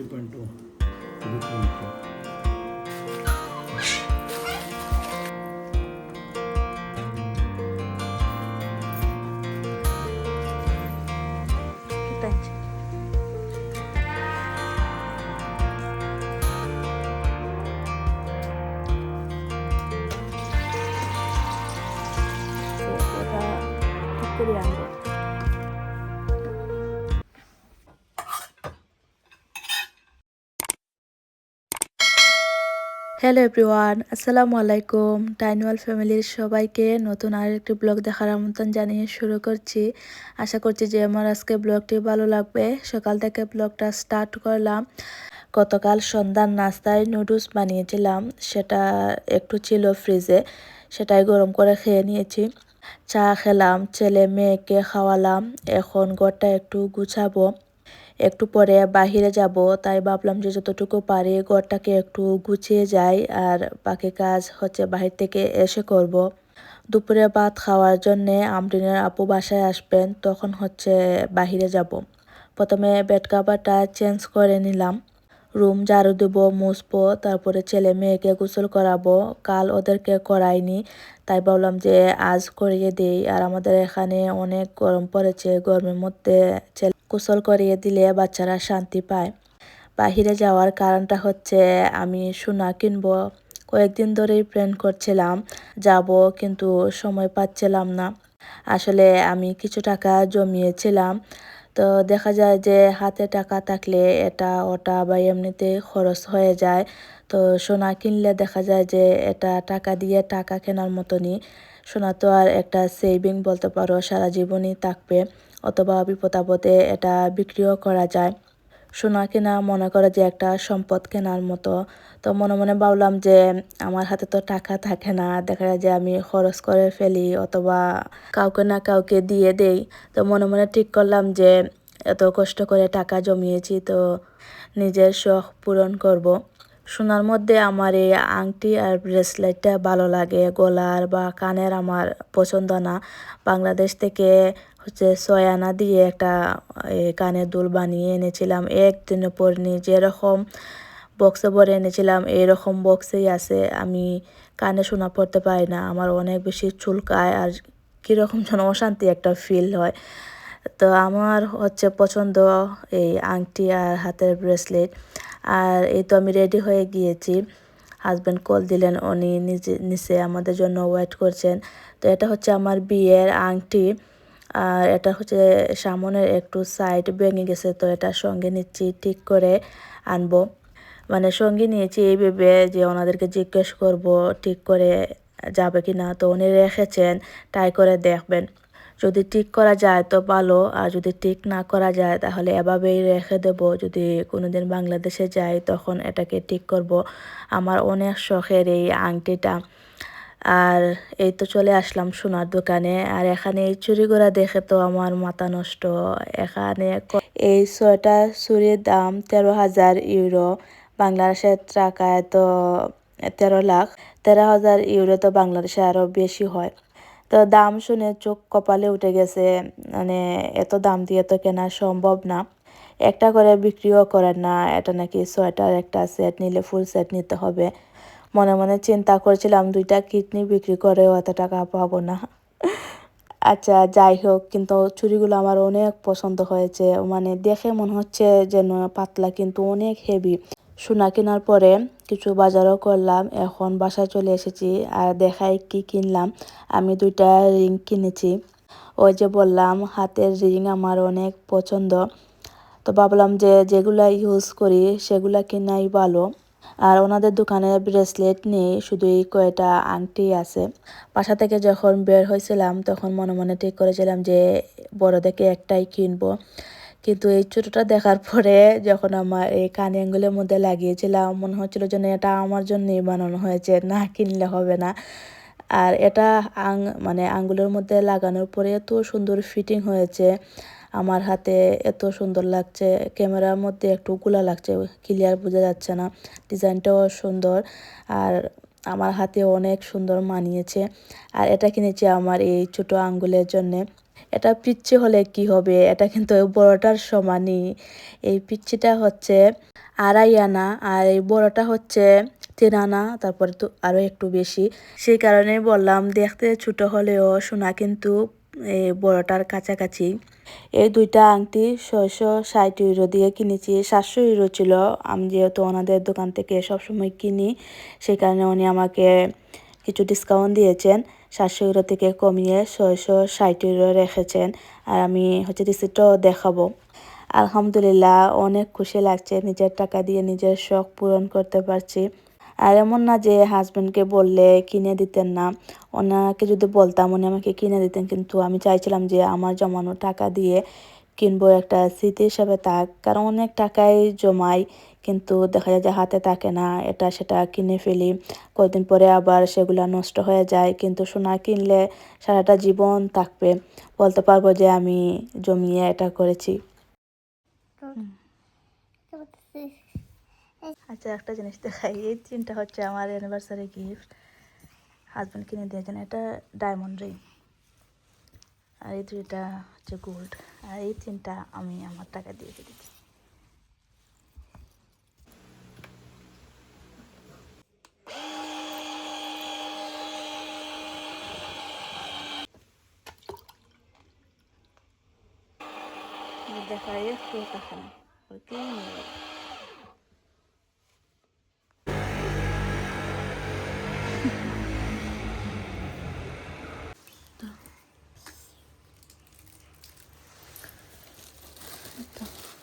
3.2 3.2 Kita Koreano. Hello everyone, আসসালামু আলাইকুম। টাইনওয়াল ফ্যামিলির সবাইকে নতুন আরেকটি ব্লগ দেখার আমন্ত্রণ জানিয়ে শুরু করছি। আশা করছি যে আমার আজকে ব্লগটি ভালো লাগবে। সকাল থেকে ব্লগটা স্টার্ট করলাম। গতকাল সন্ধ্যার নাস্তায় নুডলস বানিয়েছিলাম, সেটা একটু ছিল ফ্রিজে, সেটাই গরম করে খেয়ে নিয়েছি। চা খেলাম, ছেলে মেয়েকে খাওয়ালাম। এখন ঘরটা একটু গুছাবো, একটু পরে বাহিরে যাব, তাই ভাবলাম যে যতটুকু পারি ঘরটাকে একটু গুছিয়ে যাই, আর বাকি কাজ হচ্ছে বাহির থেকে এসে করব। দুপুরে ভাত খাওয়ার জন্যে আমরিনের আপু বাসায় আসবেন, তখন হচ্ছে বাহিরে যাব। প্রথমে বেড কাভারটা চেঞ্জ করে নিলাম, রুম ঝাড়ু দেবো, মুছবো, তারপরে ছেলে মেয়েকে গোসল করাবো। কাল ওদেরকে করাইনি, তাই ভাবলাম যে আজ করিয়ে দেই। আর আমাদের এখানে অনেক গরম পড়েছে, গরমের মধ্যে ছেলে গোসল করিয়ে দিলে বাচ্চারা শান্তি পায়। বাহিরে যাওয়ার কারণটা হচ্ছে আমি সোনা কিনবো। কয়েকদিন ধরেই প্ল্যান করছিলাম যাব, কিন্তু সময় পাচ্ছিলাম না। আসলে আমি কিছু টাকা জমিয়েছিলাম, তো দেখা যায় যে হাতে টাকা থাকলে এটা ওটা বা এমনিতে খরচ হয়ে যায়। তো সোনা কিনলে দেখা যায় যে এটা টাকা দিয়ে টাকা কেনার মতনই। সোনা তো আর একটা সেভিং বলতে পারো, সারা জীবনই থাকবে, অথবা বিপদ আপদে এটা বিক্রিও করা যায়। সোনা কেনা মনে করে যে একটা সম্পদ কেনার মতো। তো মনে মনে ভাবলাম যে আমার হাতে তো টাকা থাকে না, দেখা যায় যে আমি খরচ করে ফেলি অথবা কাউকে না কাউকে দিয়ে দেই। তো মনে মনে ঠিক করলাম যে এত কষ্ট করে টাকা জমিয়েছি, তো নিজের শখ পূরণ করব। সোনার মধ্যে আমার এই আংটি আর ব্রেসলেটটা ভালো লাগে, গলার বা কানের আমার পছন্দ না। বাংলাদেশ থেকে হচ্ছে 6 আনা দিয়ে একটা কানের দুল বানিয়ে এনেছিলাম, একদিনও পরিনি। যেরকম বক্সে ভরে এনেছিলাম এরকম বক্সেই আছে। আমি কানে সোনা পরতে পারি না, আমার অনেক বেশি চুলকায় আর কীরকম যেন অশান্তি একটা ফিল হয়। তো আমার হচ্ছে পছন্দ এই আংটি আর হাতের ব্রেসলেট। আর এই তো আমি রেডি হয়ে গিয়েছি, হাজব্যান্ড কল দিলেন, উনি নিচে আমাদের জন্য ওয়েট করছেন। তো এটা হচ্ছে আমার বিয়ের আংটি, আর এটা হচ্ছে সামনের একটু সাইড ভেঙে গেছে, তো এটা সঙ্গে নিচ্ছি, ঠিক করে আনবো। মানে সঙ্গে নিয়েছি এই ভেবে যে ওনাদেরকে জিজ্ঞেস করব ঠিক করে যাবে কি না। তো উনি রেখেছেন, ট্রাই করে দেখবেন। যদি ঠিক করা যায় তো ভালো, আর যদি ঠিক না করা যায় তাহলে এভাবেই রেখে দেব। যদি কোনোদিন বাংলাদেশে যাই তখন এটাকে ঠিক করব। আমার অনেক শখের এই আংটিটা। আর এই তো চলে আসলাম সোনার দোকানে, আর এখানে এই চুড়িগুলা দেখে তো আমার মাথা নষ্ট। এখানে এই 6টা চুড়ির দাম 13,000 ইউরো, বাংলাদেশের টাকায় তো 13 লাখ। 13,000 ইউরো তো বাংলাদেশে আরও বেশি হয়। তো দাম শুনে চোখ কপালে উঠে গেছে, মানে এত দাম দিয়ে তো কেনা সম্ভব না। একটা করে বিক্রিও করেন না, এটা নাকি 6টার একটা সেট নিলে ফুল সেট নিতে হবে। মনে মনে চিন্তা করছিলাম 2টা কিডনি বিক্রি করেও এত টাকা পাবো না। আচ্ছা যাই হোক, কিন্তু চুড়িগুলো আমার অনেক পছন্দ হয়েছে। মানে দেখে মনে হচ্ছে যেন পাতলা, কিন্তু অনেক হেভি। সোনা কেনার পরে কিছু বাজারও করলাম, এখন বাসায় চলে এসেছি। আর দেখাই কি কিনলাম। আমি 2টা রিং কিনেছি। ওই যে বললাম হাতের রিং আমার অনেক পছন্দ, তো ভাবলাম যে যেগুলা ইউজ করি সেগুলা কিনাই ভালো। আর ওনাদের দোকানে ব্রেসলেট নেই, শুধু এই কয়টা আংটি আছে। বাসা থেকে যখন বের হয়েছিলাম তখন মনে মনে ঠিক করেছিলাম যে বড় দেখে একটাই কিনবো, কিন্তু এই ছোটোটা দেখার পরে যখন আমার এই কানে আঙ্গুলের মধ্যে লাগিয়েছিলাম মনে হচ্ছিল যেন এটা আমার জন্যই বানানো হয়েছে, না কিনলে হবে না। আর এটা মানে আঙ্গুলের মধ্যে লাগানোর পরে এত সুন্দর ফিটিং হয়েছে আমার হাতে, এত সুন্দর লাগছে। ক্যামেরার মধ্যে একটু গোলা লাগছে, ক্লিয়ার বোঝা যাচ্ছে না। ডিজাইনটাও সুন্দর, আর আমার হাতে অনেক সুন্দর মানিয়েছে। আর এটা কিনেছি আমার এই ছোট আঙ্গুলের জন্যে। এটা পিচ্ছি হলে কি হবে, এটা কিন্তু বড়টার সমানই। এই পিচ্ছিটা হচ্ছে আড়াই আনা, আর এই বড়টা হচ্ছে 3 আনা, তারপরে তো আরও একটু বেশি। সেই কারণে বললাম, দেখতে ছোট হলেও সোনা কিন্তু এই বড়টার কাছাকাছি। এই দুইটা আংটি 660 ইউরো দিয়ে কিনেছি। 700 ইউরো ছিল। আমি যেহেতু ওনাদের দোকান থেকে সবসময় কিনি, সেই কারণে উনি আমাকে কিছু ডিসকাউন্ট দিয়েছেন। 700 ইউরো থেকে কমিয়ে 660 ইউরো রেখেছেন। আর আমি হচ্ছে রিসিপ্টও দেখাবো। আলহামদুলিল্লাহ, অনেক খুশি লাগছে, নিজের টাকা দিয়ে নিজের শখ পূরণ করতে পারছি। আর এমন না যে হাজব্যান্ডকে বললে কিনে দিতেন না, ওনাকে যদি বলতাম উনি আমাকে কিনে দিতেন, কিন্তু আমি চাইছিলাম যে আমার জমানো টাকা দিয়ে কিনবো, একটা স্মৃতি হিসাবে থাক। কারণ অনেক টাকাই জমাই, কিন্তু দেখা যায় যে হাতে থাকে না, এটা সেটা কিনে ফেলি, কয়েকদিন পরে আবার সেগুলো নষ্ট হয়ে যায়। কিন্তু সোনা কিনলে সারাটা জীবন থাকবে, বলতে পারবো যে আমি জমিয়ে এটা করেছি। আচ্ছা, একটা জিনিস দেখাই। এই চেনটা হচ্ছে আমার অ্যানিভার্সারি গিফট, হাজব্যান্ড কিনে দিয়েছেন। এটা ডায়মন্ড রিং, আর এই দুইটা হচ্ছে গোল্ড। আর এই চেনটা আমি আমার টাকা দিয়ে কিনেছি। দেখাই একটু টাকা না, কি নেই।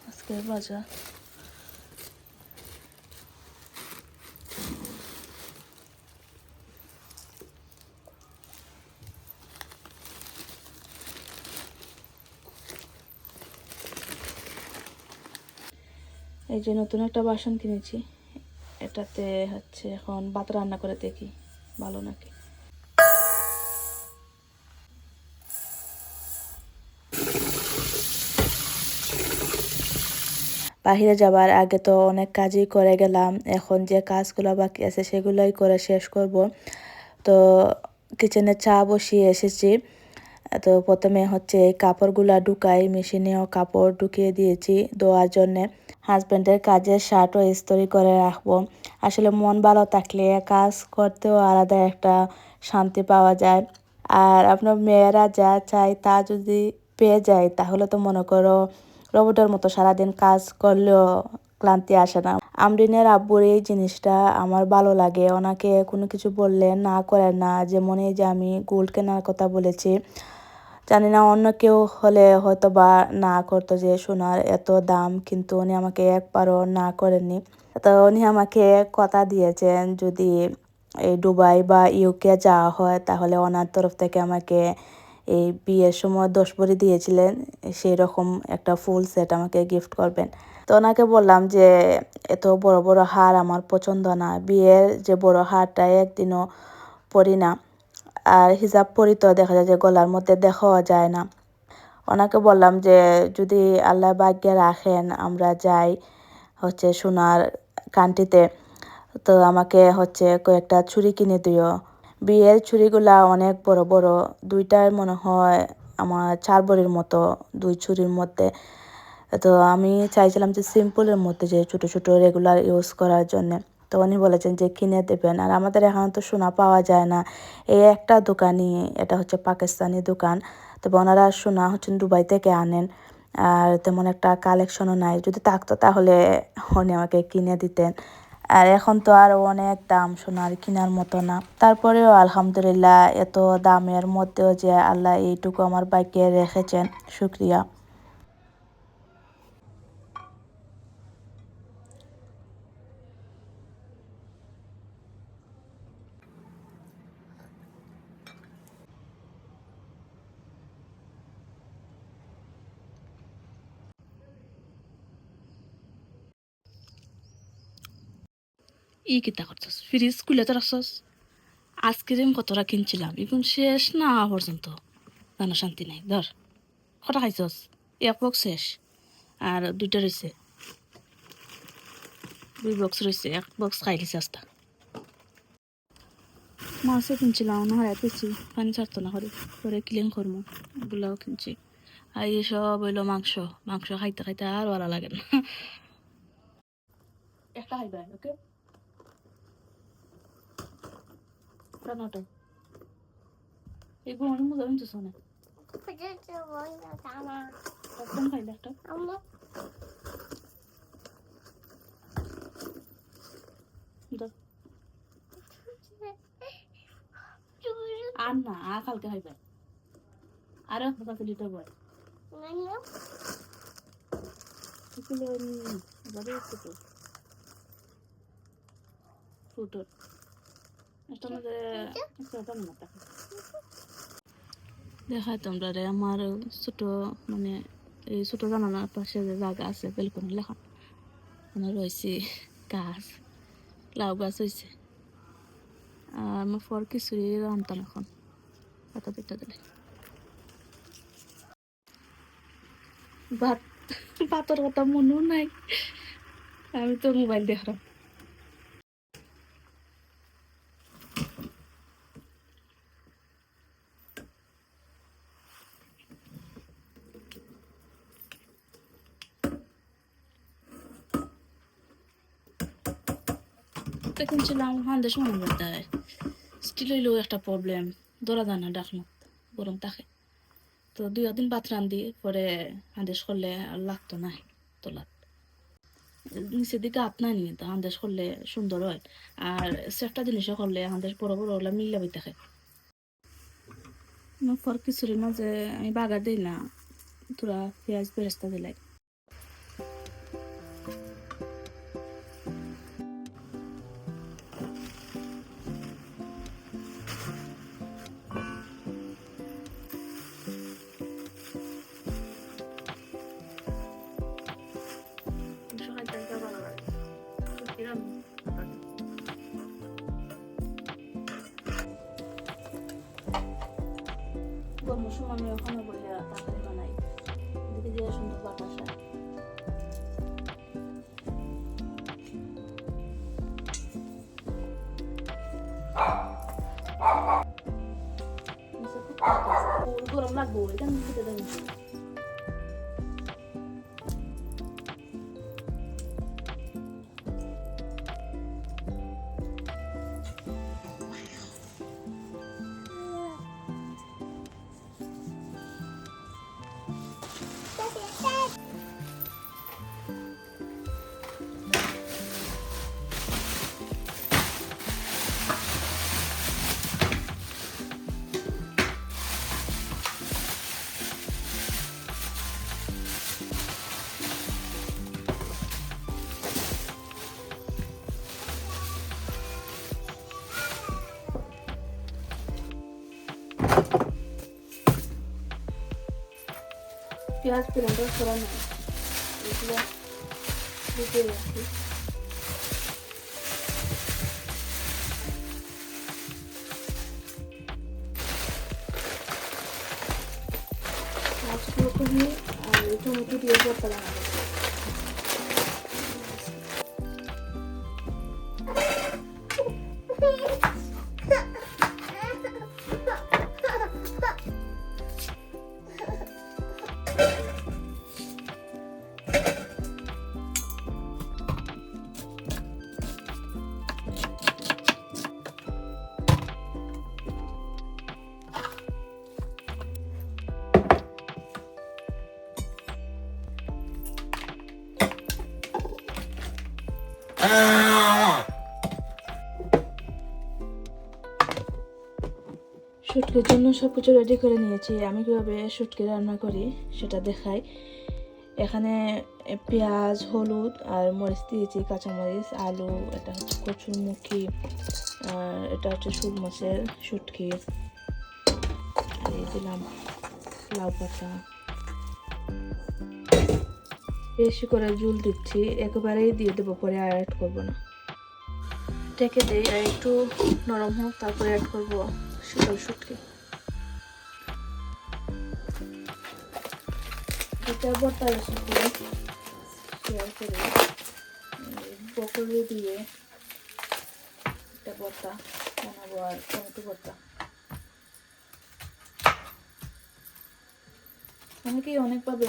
আজকের বাজার এই যে নতুন একটা বাসন কিনেছি, এটাতে হচ্ছে এখন ভাত রান্না করে দেখি ভালো নাকি। বাহিরে যাবার আগে তো অনেক কাজই করে গেলাম, এখন যে কাজগুলো বাকি আছে সেগুলোই করে শেষ করব। তো কিচেনে চা বসিয়ে এসেছি। তো প্রথমে হচ্ছে এই কাপড়গুলা ঢুকাই, মেশিনেও কাপড় ঢুকিয়ে দিয়েছি ধোয়ার জন্যে। হাজব্যান্ডের কাজের শার্টও ইস্ত্রি করে রাখবো। আসলে মন ভালো থাকলে কাজ করতেও আলাদা একটা শান্তি পাওয়া যায়। আর আপনার মেয়েরা যা চায় তা যদি পেয়ে যায়, তাহলে তো মনে করো রোবটের মতো সারাদিন কাজ করলেও ক্লান্তি আসে না। আমরিনের আব্বুর এই জিনিসটা আমার ভালো লাগে, ওনাকে কোনো কিছু বললে না করেন না। যেমন এই যে আমি গোল্ড কেনার কথা বলেছি, জানি না অন্য কেউ হলে হয়তো বা না করতো যে সোনার এত দাম, কিন্তু উনি আমাকে একবারও না করেননি। তো উনি আমাকে কথা দিয়েছেন যদি এই দুবাই বা ইউকে যাওয়া হয়, তাহলে ওনার তরফ থেকে আমাকে এই বিয়ের সময় 10 ভরি দিয়েছিলেন, সেই রকম একটা ফুল সেট আমাকে গিফট করবেন। তো ওনাকে বললাম যে এত বড় বড় হার আমার পছন্দ না, বিয়ের যে বড় হারটা একদিনও পরি না, আর হিজাব পরি তো দেখা যায় যে গলার মধ্যে দেখাও যায় না। ওনাকে বললাম যে যদি আল্লাহ ভাগ্যে রাখেন আমরা যাই হচ্ছে সোনার কান্ট্রিতে, তো আমাকে হচ্ছে কয়েকটা ছুরি কিনে দিও। বিয়ের ছুরিগুলা অনেক বড় বড়, দুইটার মনে হয় আমার 4 ভরির মতো, দুই ছুরির মধ্যে। তো আমি চাইছিলাম যে সিম্পলের মধ্যে, যে ছোটো ছোটো রেগুলার ইউজ করার জন্য। তো উনি বলেছেন যে কিনে দেবেন। আর আমাদের এখানে তো সোনা পাওয়া যায় না, এই একটা দোকানই, এটা হচ্ছে পাকিস্তানি দোকান। তবে ওনারা সোনা হচ্ছেন দুবাই থেকে আনেন, আর তেমন একটা কালেকশনও নাই। যদি থাকতো তাহলে উনি আমাকে কিনে দিতেন। আর এখন তো আর অনেক দাম, সোনার কেনার মতো না। তারপরেও আলহামদুলিল্লাহ, এত দামের মধ্যেও যে আল্লাহ এইটুকু আমার ভাগ্যে রেখেছেন, শুক্রিয়া। কিতা করছস, ফ্রিজ খুলে তো রাখছস। আইসক্রিম কতটা কিনছিলাম, এখন শেষ না হওয়া পর্যন্ত জানা শান্তি নাই। ধর, কটা খাইছস? এক বক্স শেষ, আর দুইটা রয়েছে, 2 বক্স রয়েছে, 1 বক্স খাই লিছে আস্তা। মাছও কিনছিলাম না, হারাইতেছি, পানি ছাড়তো না, করে করে ক্লিন করবো, এগুলাও কিনছি। আর এসব হইলো মাংস, মাংস খাইতে খাইতে আর ভালো লাগে না। একটা খাইবা ওকে রান্নাটা এগুলো অনেক মজা কিন্তু শোনে একদম খাইলে একটা দাও। আর না আর কালকে খাইবে আর একটা লিটার বয় ফুটোর এটার মধ্যে দেখায় তোমরা রে আমার ছোট মানে এই ছোট জানালার পাশে যে জায়গা আছে বেলকনি লেখা মানে রয়েছে গাছ লাউ গাছ হয়েছে আর আমার ফর কিছুই রান্তাম এখন পাতা পিঠা দিলে ভাত ভাতের কথা মনেও নাই আমি তো মোবাইল দেখলাম দেখছিলাম হান্দেশ মনে করতে স্টিল হইলেও একটা প্রবলেম ধরা যায় না ডাকনাত গরম থাকে তো 2 দিন ভাত রান্ধি পরে হান্দেশ করলে আর লাগতো না তোলাত নিচের দিকে আপনা নিয়ে তো হান্দেশ করলে সুন্দর হয় আর একটা জিনিসও করলে হান্দেশ বড় বড় হলে মিল্লা বই থাকে ফর কিছুর মাঝে আমি বাগার দিই না তোরা পেঁয়াজ বেরেস্তা দিলাই গরমের সময় আমি ওখানে বলে তাড়াতাড়ি বানাই দিকে দিয়ে সুন্দর বাতাস হয় গরম লাগবো এখানে দিতে দেবেন পেঁয়াজ পেলামটা করা নেই এগুলো দিতে রাখি ফুলকপি আর টমেটো দিয়ে ভর্তা বানাবো শুটকির জন্য সবকিছু রেডি করে নিয়েছি আমি কিভাবে শুটকি রান্না করি সেটা দেখাই এখানে পেঁয়াজ হলুদ আর মরিচ দিয়েছি কাঁচামরিচ আলু এটা হচ্ছে কচুরমুখী আর এটা হচ্ছে শুল মাছের শুটকি এই দিলাম লাউ পাতা বেশি করে জল দিচ্ছি একেবারেই দিয়ে দেবো পরে আর অ্যাড করবো না ঢেকে দিই আর একটু নরম হোক তারপরে অ্যাড করবো শীতল শুটকি এটা ভর্তা রেসিপি শেয়ার করে বকরি দিয়ে একটা ভর্তা বানাবো আর টমেটো ভর্তা অনেকেই অনেকভাবে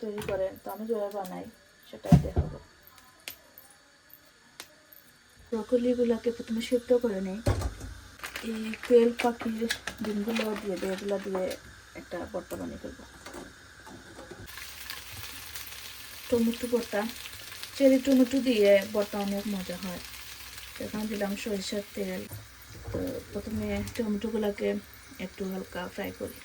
তৈরি করেন তো আমি যেভাবে বানাই সেটাই দেখাবো ব্রকলিগুলোকে প্রথমে সিদ্ধ করে নিই। এই তেল পাখির ডিমগুলো দিয়ে দেয়, এগুলো দিয়ে একটা ভর্তা বানিয়ে ফেলবো। টমেটো ভর্তা, চেরি টমেটো দিয়ে ভর্তা অনেক মজা হয়। এখানে দিলাম সরিষার তেল। তো প্রথমে টমেটোগুলোকে একটু হালকা ফ্রাই করি।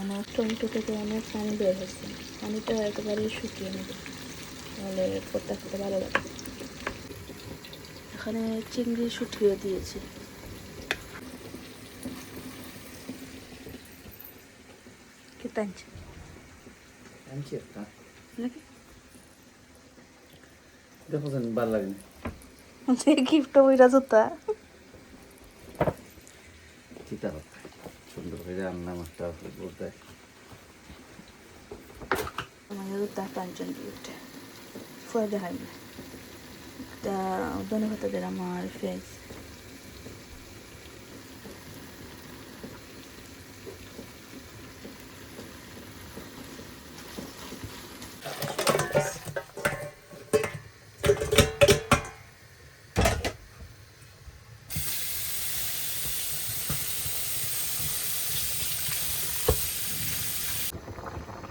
আমার টমেটো থেকে অনেক পানি বের হচ্ছে, পানিটা একেবারে শুকিয়ে নেবে, তাহলে ভর্তা খেতে ভালো লাগে। এখানে চিংড়ি শুকিয়ে দিয়েছি। কেটে আনছি আনছি একটা নাকি দেখো জানি ভালো লাগে না। গিফট বইরা জুতা চিতা কথা সুন্দর করে রান্না মাছটা বলতে আমাদের জুতা পাঁচজন গিফট ফয়ে দেখাই না। তা ধন্যবাদ তাদের আমার ফেস।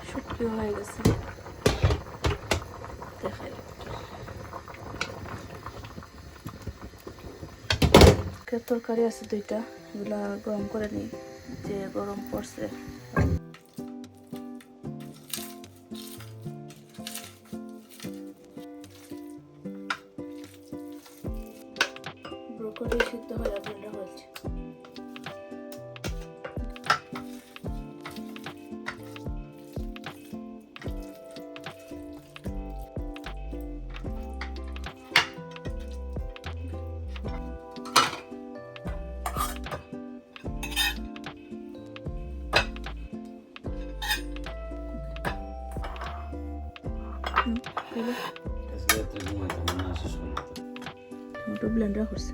শুকিয়ে হয়ে গেছে, দেখাই তরকারি আছে দুইটা, এগুলা গরম করে নিই, যে গরম পড়ছে। ব্রোকলি সিদ্ধ হয়ে ব্লেন্ডার হয়েছে। টমেটো ব্লেন্ডার করছে।